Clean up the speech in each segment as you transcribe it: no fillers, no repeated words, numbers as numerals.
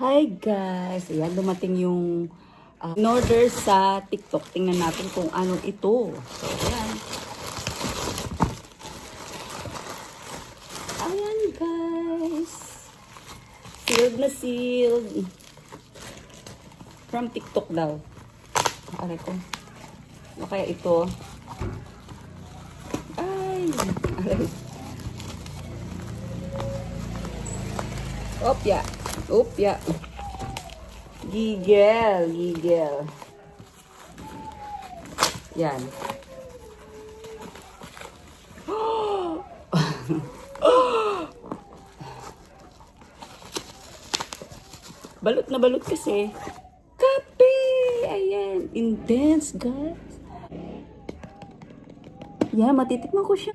Hi guys! Ayan, dumating yung in-order sa TikTok. Tingnan natin kung ano ito. So, ayan. Ayan guys! Sealed na sealed. From TikTok daw. Aray ko. Ano kaya ito? Ay! Aray. Opya! Opya! Gigel! Gigel! Yan. Balot na balot kasi. Kape! Ayan. Intense, guys. Yan, matitikman ko siya.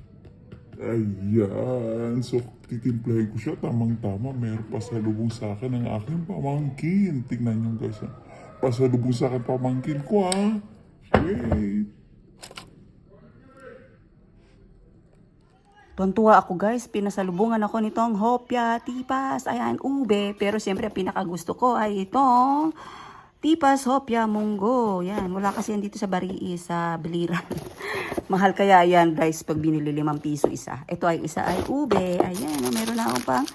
Ayan. So, titimplahin ko siya. Tamang-tama. Meron pasalubong sa akin ang aking pamangkin. Tingnan nyo guys. Ha? Pasalubong sa akin pamangkin ko ha. Wait. Tuwan-tuwa ako guys. Pinasalubungan ako nitong hopya, tipas, ayan, ube. Pero siyempre, pinakagusto ko ay itong tipas, hopya, munggo. Yan. Wala kasi yan dito sa Barii, sa Biliran. Mahal kaya yan guys pag binili 5 piso isa. Ito ay isa ay ube. Ayan, meron na ako pang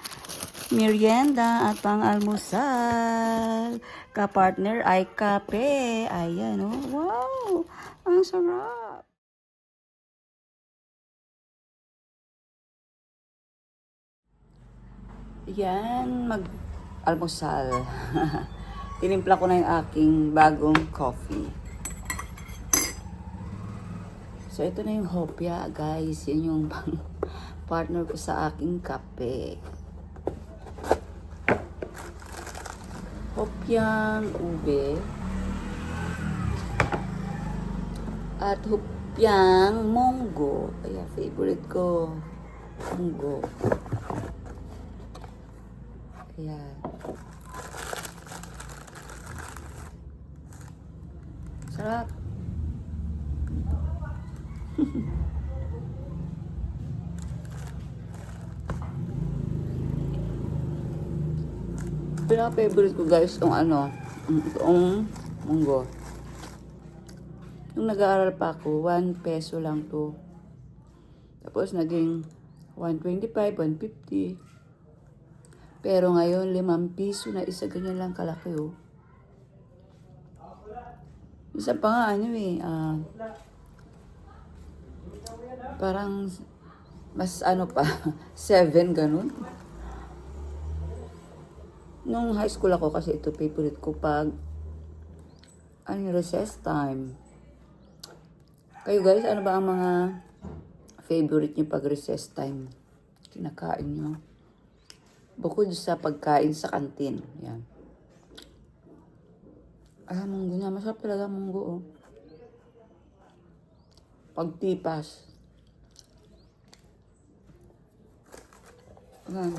merienda at pang almusal. Ka-partner ay kape. Ayan, oh. Wow! Ang sarap! Yan, mag-almusal. Tinimpla ko na yung aking bagong coffee. So, ito na yung hopya, guys. Yan yung partner ko sa aking kape. Hopyang ube. At hopyang munggo. Ayan, favorite ko. Munggo. Ayan. Sarap. Pinaka-favorite ko guys, yung ano, itong munggo. Nung nag-aaral pa ako, 1 peso lang to. Tapos naging 125, 150. Pero ngayon, 5 piso na isa, ganyan lang kalaki oh. Isa pa nga ano eh, parang mas ano pa, 7 ganun. Nung high school ako kasi ito favorite ko pag recess time. Kayo guys, ano ba ang mga favorite niyo pag recess time? Kinakain niyo? Bukod sa pagkain sa kantin. Yan. Munggo na. Masarap talaga munggo oh. Pagtipas. Ayan.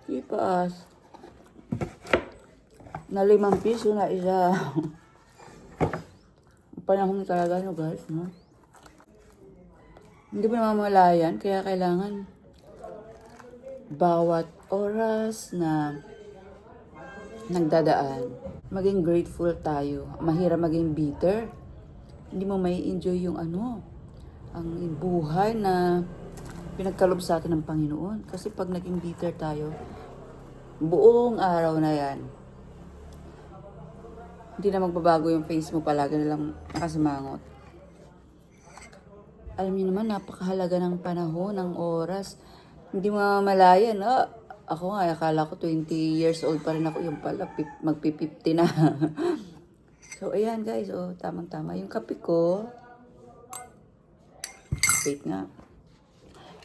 Tipas. Na 5 piso na isa. Panahon talaga nyo guys, no? Hindi mo namamalayan, kaya kailangan bawat oras na nagdadaan, maging grateful tayo. Mahirap maging bitter. Hindi mo may enjoy yung ano, ang buhay na pinagkalob sa atin ng Panginoon. Kasi pag naging bitter tayo, buong araw na yan, hindi na magbabago yung face mo, palagi na lang nakasimangot. Alam niyo naman, napakahalaga ng panahon, ng oras. Hindi mo mamalayan. Ako nga, akala ko 20 years old pa rin ako. Yung pala, magpi-50 na. So, ayan guys. Oh, tamang-tama. Yung kape ko, wait nga.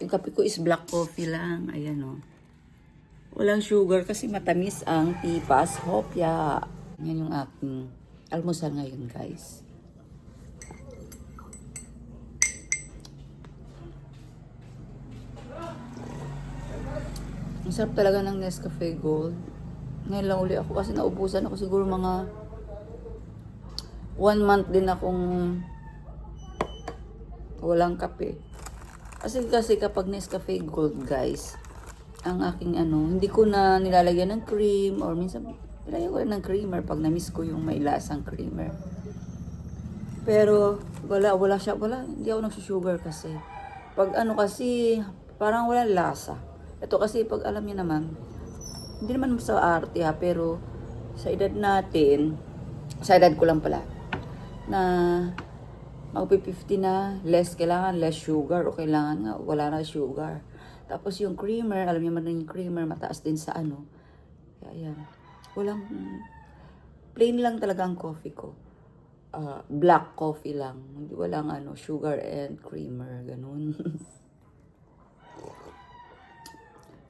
Yung kape ko is black coffee lang. Ayan oh. Walang sugar kasi matamis ang tipas hopya. Yan yung aking almusal ngayon guys. Ang sarap talaga ng Nescafe Gold. Ngayon lang uli ako kasi naubusan ako siguro mga 1 month din akong walang kape. Kasi kapag Nescafe Gold guys, ang aking hindi ko na nilalagyan ng cream or minsan nilalagyan ko rin ng creamer pag na-miss ko yung may lasang creamer. Pero wala, hindi ako nagsusugar kasi. Pag kasi, parang walang lasa. Ito kasi pag alam niyo naman, hindi naman sa arte pero sa edad natin, sa edad ko lang pala, na magpi-50 na, kailangan less sugar o kailangan nga wala na sugar. Tapos yung creamer, alam niyo man yung creamer, mataas din sa Kaya yan. Walang, plain lang talaga ang coffee ko. Black coffee lang. Walang sugar and creamer. Ganun.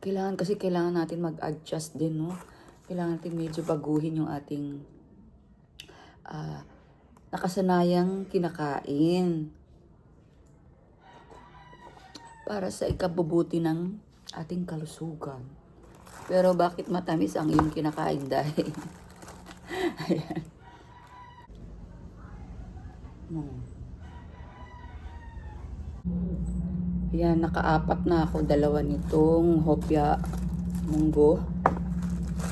Kailangan natin mag-adjust din, no? Kailangan natin medyo baguhin yung ating nakasanayang kinakain. Para sa ikabubuti ng ating kalusugan. Pero bakit matamis ang iyong kinakain dahil? Ayan. Ayan, nakaapat na ako. Dalawa nitong hopya munggo.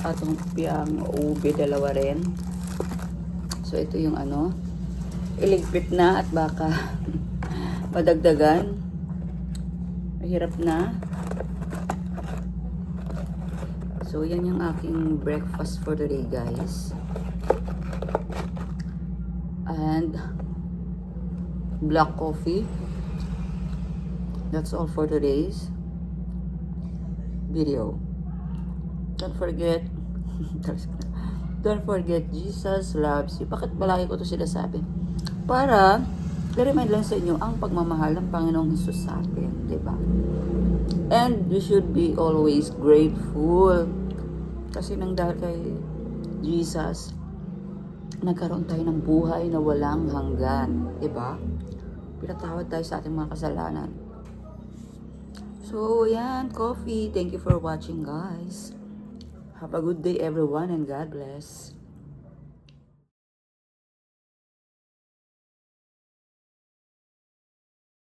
At hopyang ube, dalawa rin. So, ito yung iligpit na at baka madagdagan. Mahirap na. So, yan yung aking breakfast for today, guys. And black coffee. That's all for today's video. Don't forget Jesus loves you. Bakit balaki ko to sinasabi? Para i-remind lang sa inyo ang pagmamahal ng Panginoong Hesus sa atin, di ba? And we should be always grateful. Kasi nang dahil kay Jesus, nagkaroon tayo ng buhay na walang hanggan, di ba? Pinatawad tayo sa ating mga kasalanan. So, yan, coffee. Thank you for watching, guys. Have a good day, everyone, and God bless.